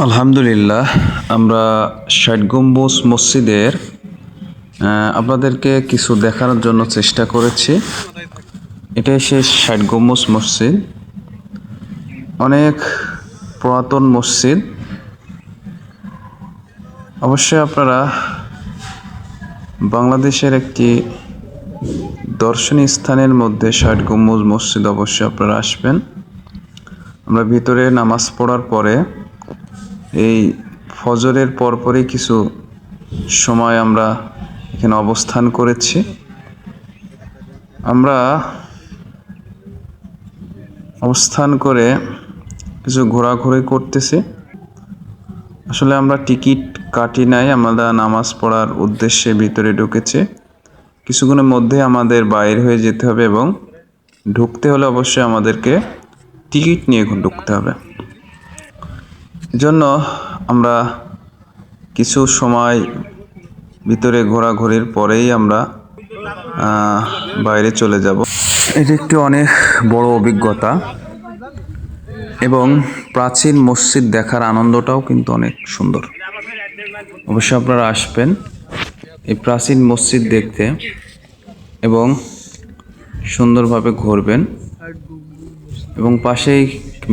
আলহামদুলিল্লাহ, আমরা ষাট গম্বুজ মসজিদের আপনাদেরকে কিছু দেখানোর জন্য চেষ্টা করেছি। এটাই সেই ষাট গম্বুজ মসজিদ, অনেক পুরাতন মসজিদ। অবশ্যই আপনারা বাংলাদেশের একটি দর্শনীয় স্থানের মধ্যে ষাট গম্বুজ মসজিদ অবশ্যই আপনারা আসবেন। আমরা ভিতরে নামাজ পড়ার পরে এই ফজরের পরপরই কিছু সময় আমরা এখানে অবস্থান করেছি। আমরা অবস্থান করে কিছু ঘোরাঘুরি করতেছি। আসলে আমরা টিকিট কাটি নাই, আমরা নামাজ পড়ার উদ্দেশ্যে ভিতরে ঢুকেছি। কিছুক্ষণের মধ্যে আমাদের বাইরে হয়ে যেতে হবে এবং ঢুকতে হলে অবশ্যই আমাদেরকে টিকিট নিয়ে ঢুকতে হবে। এজন্য আমরা কিছু সময় ভিতরে ঘোরাঘুরির পরেই আমরা বাইরে চলে যাব। এটি একটি অনেক বড় অভিজ্ঞতা এবং প্রাচীন মসজিদ দেখার আনন্দটাও কিন্তু অনেক সুন্দর। অবশ্যই আপনারা আসবেন এই প্রাচীন মসজিদ দেখতে এবং সুন্দরভাবে ঘুরবেন। এবং পাশেই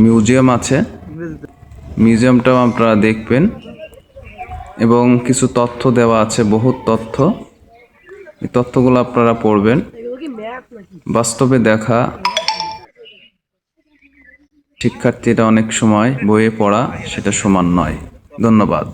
মিউজিয়াম আছে, মিউজিয়ামটাও আপনারা দেখবেন এবং কিছু তথ্য দেওয়া আছে, বহুত তথ্য। এই তথ্যগুলো আপনারা পড়বেন। বাস্তবে দেখা শিক্ষার্থীরা অনেক সময় বইয়ে পড়া সেটা সমান নয়। ধন্যবাদ।